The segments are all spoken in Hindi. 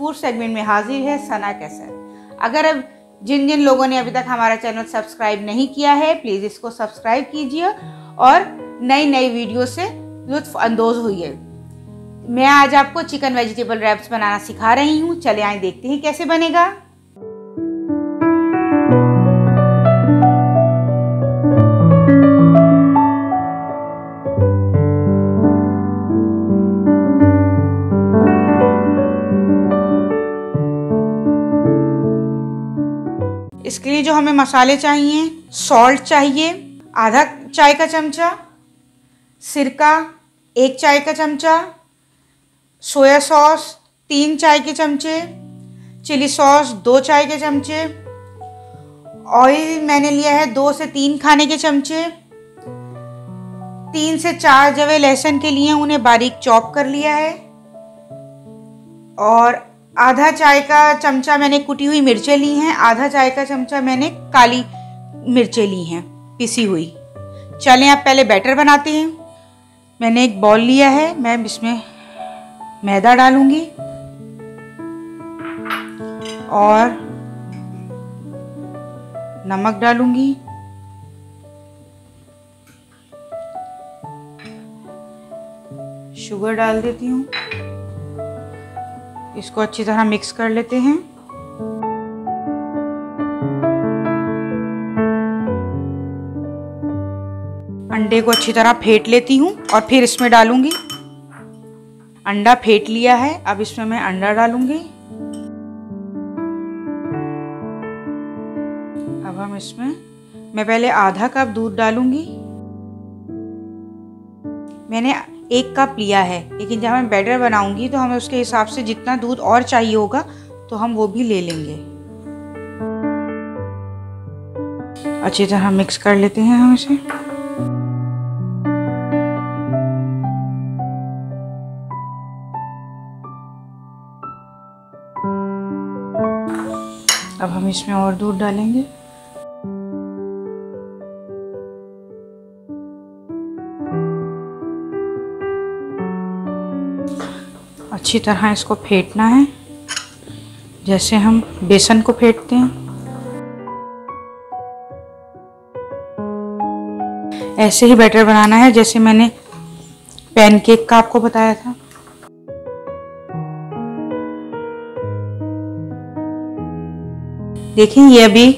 फूड सेगमेंट में हाजिर है सना कैसर। अगर अब जिन जिन लोगों ने अभी तक हमारा चैनल सब्सक्राइब नहीं किया है, प्लीज़ इसको सब्सक्राइब कीजिए और नई नई वीडियो से लुत्फ़ अंदोज़ हुई। मैं आज आपको चिकन वेजिटेबल रैप्स बनाना सिखा रही हूँ। चले आए देखते हैं कैसे बनेगा। इसके लिए जो हमें मसाले चाहिए, सॉल्ट चाहिए आधा चाय का चमचा, सिरका 1 चाय का चमचा, सोया सॉस 3 चाय के चमचे, चिली सॉस 2 चाय के चमचे, ऑयल मैंने लिया है 2 से 3 खाने के चमचे, 3 से 4 जवे लहसुन के लिए उन्हें बारीक चॉप कर लिया है और आधा चाय का चमचा मैंने कुटी हुई मिर्चें ली हैं, आधा चाय का चमचा मैंने काली मिर्चें ली हैं पिसी हुई। चलें अब पहले बैटर बनाते हैं। मैंने एक बॉल लिया है, मैं इसमें मैदा डालूंगी और नमक डालूंगी, शुगर डाल देती हूँ। इसको अच्छी तरह मिक्स कर लेते हैं। अंडे को अच्छी तरह फेंट लेती हूँ और फिर इसमें डालूंगी। अंडा फेंट लिया है, अब इसमें मैं अंडा डालूंगी। अब हम इसमें मैं पहले आधा कप दूध डालूंगी। मैंने 1 कप लिया है, लेकिन जब मैं बैटर बनाऊंगी तो हमें उसके हिसाब से जितना दूध और चाहिए होगा तो हम वो भी ले लेंगे। अच्छी तरह मिक्स कर लेते हैं हम इसे। अब हम इसमें और दूध डालेंगे। अच्छी तरह इसको फेंटना है जैसे हम बेसन को फेंटते हैं। ऐसे ही बैटर बनाना है जैसे मैंने पैनकेक का आपको बताया था। देखिए ये अभी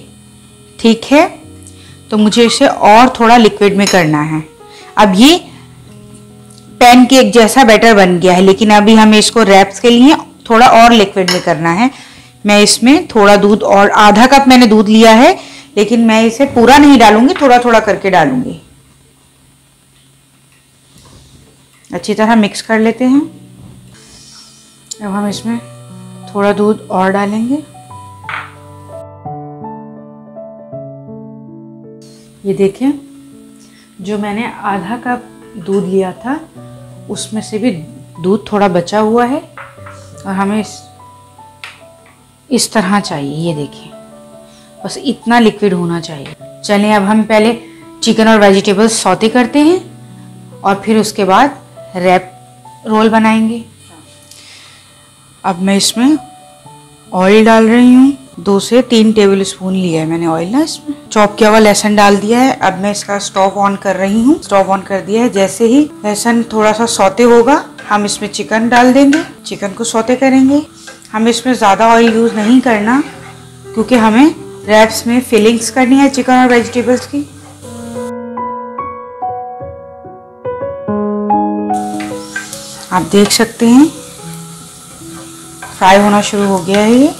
ठीक है, तो मुझे इसे और थोड़ा लिक्विड में करना है। अब ये पैनकेक जैसा बैटर बन गया है, लेकिन अभी हमें इसको रैप्स के लिए थोड़ा और लिक्विड में करना है। मैं इसमें थोड़ा दूध और आधा कप मैंने दूध लिया है, लेकिन मैं इसे पूरा नहीं डालूंगी, थोड़ा थोड़ा करके डालूंगी। अच्छी तरह मिक्स कर लेते हैं। अब हम इसमें थोड़ा दूध और डालेंगे। ये देखिए, जो मैंने आधा कप दूध लिया था उसमें से भी दूध थोड़ा बचा हुआ है और हमें इस तरह चाहिए। ये देखिए, बस इतना लिक्विड होना चाहिए। चलें अब हम पहले चिकन और वेजिटेबल्स सौते करते हैं और फिर उसके बाद रैप रोल बनाएंगे। अब मैं इसमें ऑयल डाल रही हूँ। 2 से 3 टेबल स्पून लिया है मैंने ऑयल ना। इसमें चॉप किया हुआ लहसुन डाल दिया है। अब मैं इसका स्टोव ऑन कर रही हूँ। स्टोव ऑन कर दिया है। जैसे ही लहसुन थोड़ा सा सौते होगा हम इसमें चिकन डाल देंगे। चिकन को सौते करेंगे। हमें इसमें ज़्यादा ऑयल यूज़ नहीं करना, क्योंकि हमें रैप्स में फिलिंग्स करनी है चिकन और वेजिटेबल्स की। आप देख सकते हैं फ्राई होना शुरू हो गया है ये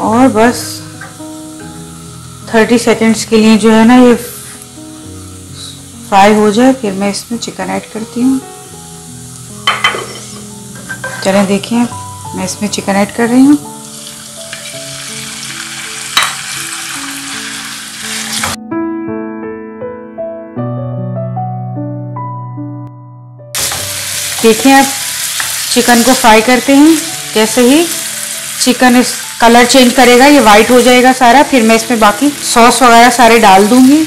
और बस 30 सेकेंड्स के लिए जो है ना ये फ्राई हो जाए, फिर मैं इसमें चिकन ऐड करती हूँ। चलें देखिए, मैं इसमें चिकन ऐड कर रही हूँ। देखिए, अब चिकन को फ्राई करते हैं। जैसे ही चिकन इस कलर चेंज करेगा, ये वाइट हो जाएगा सारा, फिर मैं इसमें बाकी सॉस वगैरह सारे डाल दूंगी।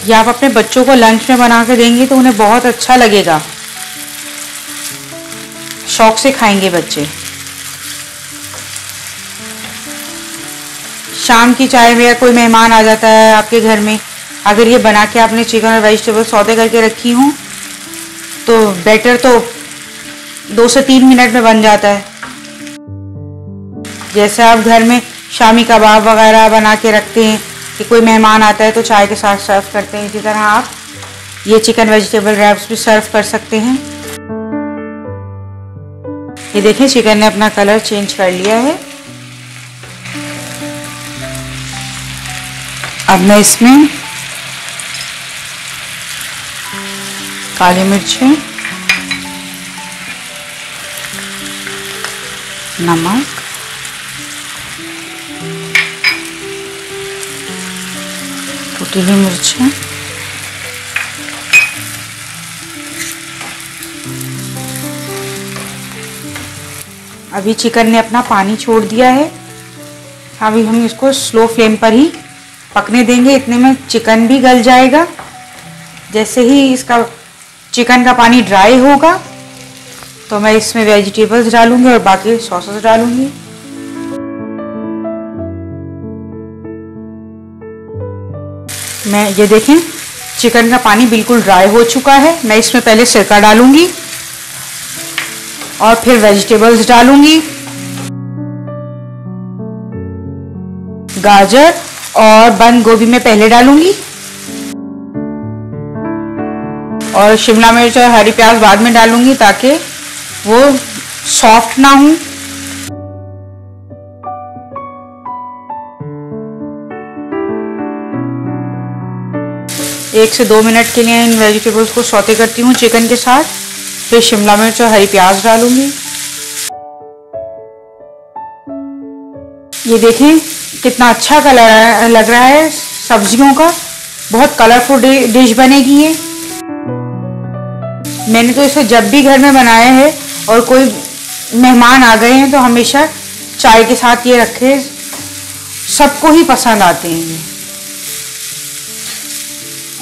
या आप अपने बच्चों को लंच में बना के देंगे तो उन्हें बहुत अच्छा लगेगा, शौक से खाएंगे बच्चे। शाम की चाय में या कोई मेहमान आ जाता है आपके घर में, अगर ये बना के आपने चिकन और वेजिटेबल सौते करके रखी हूँ तो बैटर तो 2 से 3 मिनट में बन जाता है। जैसे आप घर में शामी कबाब वगैरह बना के रखते हैं कि कोई मेहमान आता है तो चाय के साथ सर्व करते हैं, इसी तरह आप ये चिकन वेजिटेबल रैप्स भी सर्व कर सकते हैं। ये देखें चिकन ने अपना कलर चेंज कर लिया है। अब मैं इसमें काली मिर्च, नमक, कुटी हुई मिर्च, अभी चिकन ने अपना पानी छोड़ दिया है। अभी हम इसको स्लो फ्लेम पर ही पकने देंगे, इतने में चिकन भी गल जाएगा। जैसे ही इसका चिकन का पानी ड्राई होगा तो मैं इसमें वेजिटेबल्स डालूंगी और बाकी सॉसेस डालूंगी। मैं ये देखें चिकन का पानी बिल्कुल ड्राई हो चुका है। मैं इसमें पहले सिरका डालूंगी और फिर वेजिटेबल्स डालूंगी। गाजर और बंद गोभी में पहले डालूंगी और शिमला मिर्च और हरी प्याज बाद में डालूंगी ताकि वो सॉफ्ट ना हो। एक से 2 मिनट के लिए इन वेजिटेबल्स को सौते करती हूँ चिकन के साथ, फिर शिमला मिर्च और हरी प्याज डालूंगी। ये देखें कितना अच्छा कलर लग रहा है सब्जियों का, बहुत कलरफुल डिश बनेगी ये। मैंने तो इसे जब भी घर में बनाया है और कोई मेहमान आ गए हैं तो हमेशा चाय के साथ ये रखे, सबको ही पसंद आते हैं ये।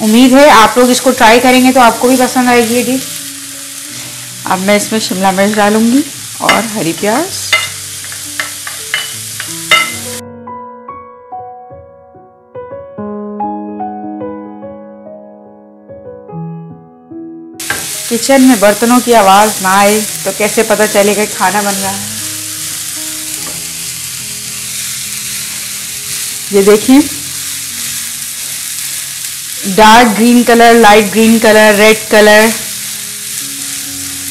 उम्मीद है आप लोग इसको ट्राई करेंगे तो आपको भी पसंद आएगी ये डिश। अब मैं इसमें शिमला मिर्च डालूंगी और हरी प्याज। किचन में बर्तनों की आवाज़ ना आए तो कैसे पता चलेगा कि खाना बन रहा है। ये देखिए dark green colour, light green colour, red colour,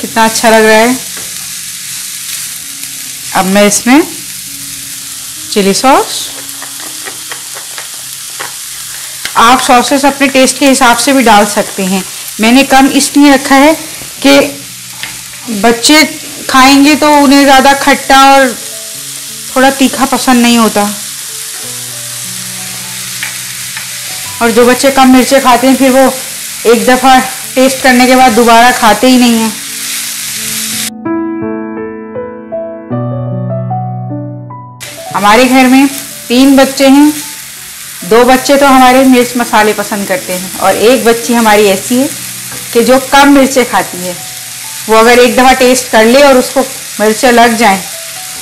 कितना अच्छा लग रहा है। अब मैं इसमें चिली सॉस, आप सॉसेस अपने टेस्ट के हिसाब से भी डाल सकते हैं। मैंने कम इसलिए रखा है कि बच्चे खाएंगे तो उन्हें ज़्यादा खट्टा और थोड़ा तीखा पसंद नहीं होता, और जो बच्चे कम मिर्चें खाते हैं फिर वो एक दफ़ा टेस्ट करने के बाद दोबारा खाते ही नहीं हैं। हमारे घर में 3 बच्चे हैं, 2 बच्चे तो हमारे मिर्च मसाले पसंद करते हैं और एक बच्ची हमारी ऐसी है कि जो कम मिर्चें खाती है। वो अगर एक दफ़ा टेस्ट कर ले और उसको मिर्चें लग जाएं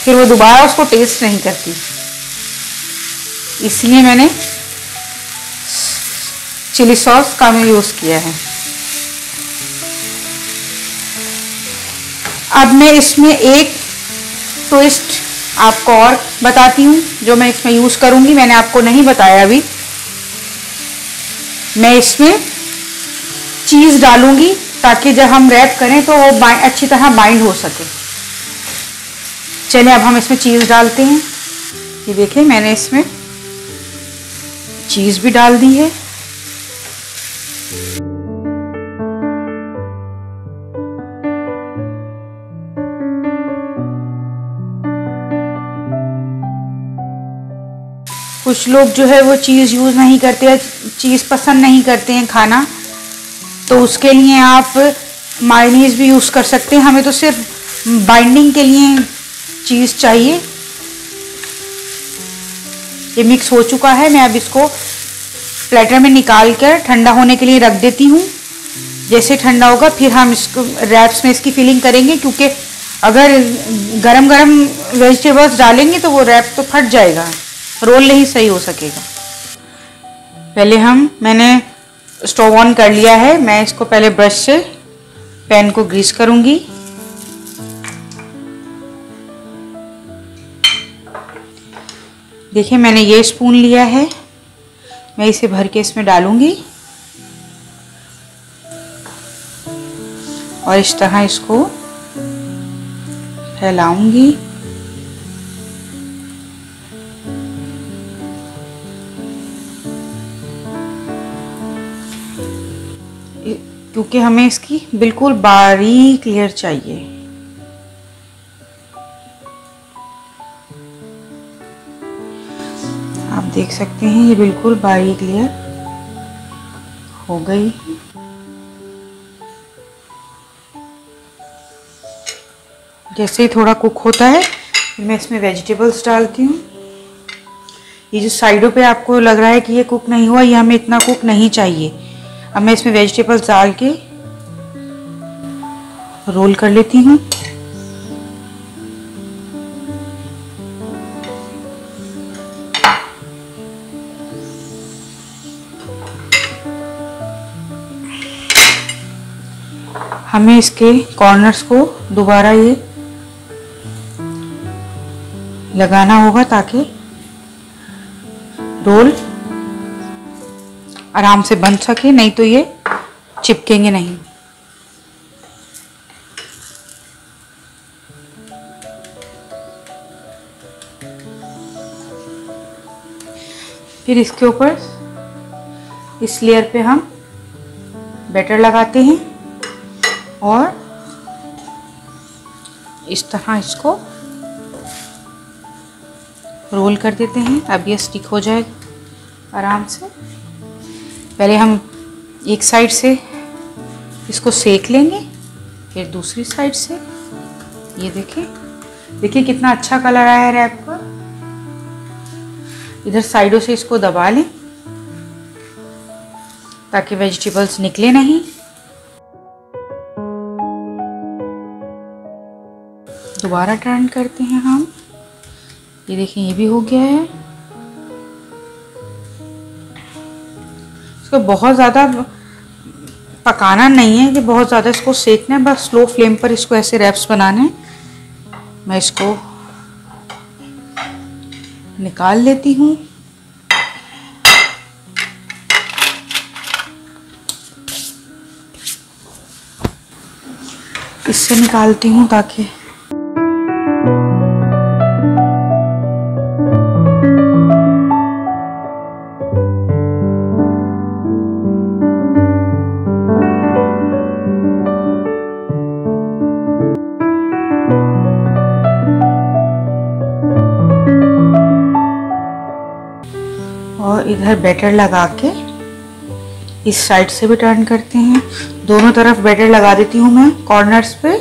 फिर वो दोबारा उसको टेस्ट नहीं करती। इसलिए मैंने चिली सॉस कम यूज़ किया है। अब मैं इसमें एक ट्विस्ट आपको और बताती हूँ जो मैं इसमें यूज़ करूँगी, मैंने आपको नहीं बताया अभी। मैं इसमें चीज़ डालूँगी ताकि जब हम रैप करें तो वो अच्छी तरह बाइंड हो सके। चलिए अब हम इसमें चीज़ डालते हैं। ये देखिए मैंने इसमें चीज़ भी डाल दी है। कुछ लोग जो है वो चीज़ यूज़ नहीं करते हैं, चीज़ पसंद नहीं करते हैं खाना, तो उसके लिए आप मायोनीज़ भी यूज़ कर सकते हैं। हमें तो सिर्फ बाइंडिंग के लिए चीज़ चाहिए। ये मिक्स हो चुका है, मैं अब इसको प्लेटर में निकाल कर ठंडा होने के लिए रख देती हूँ। जैसे ठंडा होगा फिर हम इसको रैप्स में इसकी फिलिंग करेंगे, क्योंकि अगर गरम गरम वेजिटेबल्स डालेंगे तो वो रैप तो फट जाएगा, रोल नहीं सही हो सकेगा। पहले मैंने स्टोव ऑन कर लिया है। मैं इसको पहले ब्रश से पैन को ग्रीस करूंगी। देखिए मैंने ये स्पून लिया है, मैं इसे भर के इसमें डालूंगी और इस तरह इसको फैलाऊंगी। क्योंकि हमें इसकी बिल्कुल बारीक लेयर चाहिए। आप देख सकते हैं ये बिल्कुल बारीक लेयर हो गई। जैसे ही थोड़ा कुक होता है फिर मैं इसमें वेजिटेबल्स डालती हूँ। ये जो साइडों पे आपको लग रहा है कि ये कुक नहीं हुआ, ये हमें इतना कुक नहीं चाहिए। अब मैं इसमें वेजिटेबल्स डाल के रोल कर लेती हूँ। हमें इसके कॉर्नर्स को दोबारा ये लगाना होगा ताकि रोल आराम से बन सके, नहीं तो ये चिपकेंगे नहीं। फिर इसके ऊपर इस लेयर पे हम बैटर लगाते हैं और इस तरह इसको रोल कर देते हैं। अब ये स्टिक हो जाएगा आराम से। पहले हम एक साइड से इसको सेक लेंगे, फिर दूसरी साइड से। ये देखिए कितना अच्छा कलर आया है रैप का। इधर साइडों से इसको दबा लें ताकि वेजिटेबल्स निकले नहीं। दोबारा टर्न करते हैं हम। ये देखिए ये भी हो गया है। इसको बहुत ज़्यादा पकाना नहीं है कि बहुत ज़्यादा इसको सेकना है, बस स्लो फ्लेम पर इसको ऐसे रैप्स बनाने हैं। मैं इसको निकाल लेती हूँ। इससे निकालती हूँ ताकि और इधर बैटर लगा के इस साइड से भी टर्न करते हैं। दोनों तरफ बैटर लगा देती हूँ मैं कॉर्नर्स पे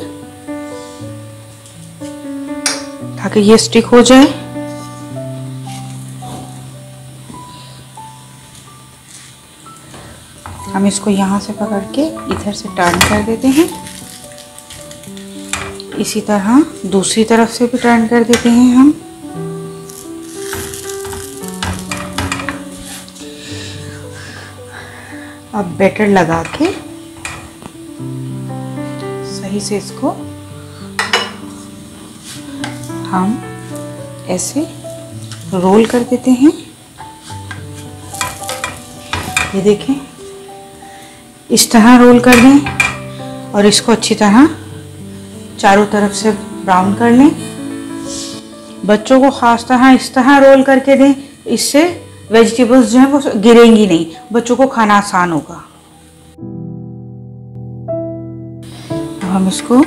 ताकि ये स्टिक हो जाए। हम इसको यहाँ से पकड़ के इधर से टर्न कर देते हैं। इसी तरह दूसरी तरफ से भी टर्न कर देते हैं हम। अब बैटर लगा के सही से इसको हम ऐसे रोल कर देते हैं। ये देखें इस तरह रोल कर दें और इसको अच्छी तरह चारों तरफ से ब्राउन कर लें। बच्चों को खास तरह इस तरह रोल करके दें, इससे वेजिटेबल्स जो हैं वो गिरेंगी नहीं, बच्चों को खाना आसान होगा। अब हम इसको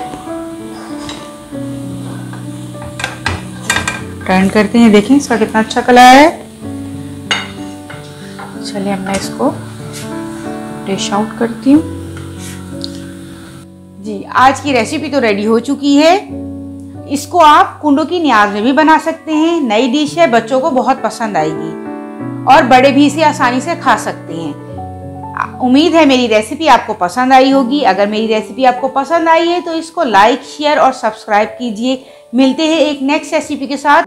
टर्न करते हैं। देखें इसका कितना अच्छा कलर है। चलिए अब मैं इसको डिश आउट करती हूँ। जी आज की रेसिपी तो रेडी हो चुकी है। इसको आप कुंडों की न्याज में भी बना सकते हैं। नई डिश है, बच्चों को बहुत पसंद आएगी। और बड़े भी इसे आसानी से खा सकते हैं। उम्मीद है मेरी रेसिपी आपको पसंद आई होगी। अगर मेरी रेसिपी आपको पसंद आई है तो इसको लाइक, शेयर और सब्सक्राइब कीजिए। मिलते हैं एक नेक्स्ट रेसिपी के साथ।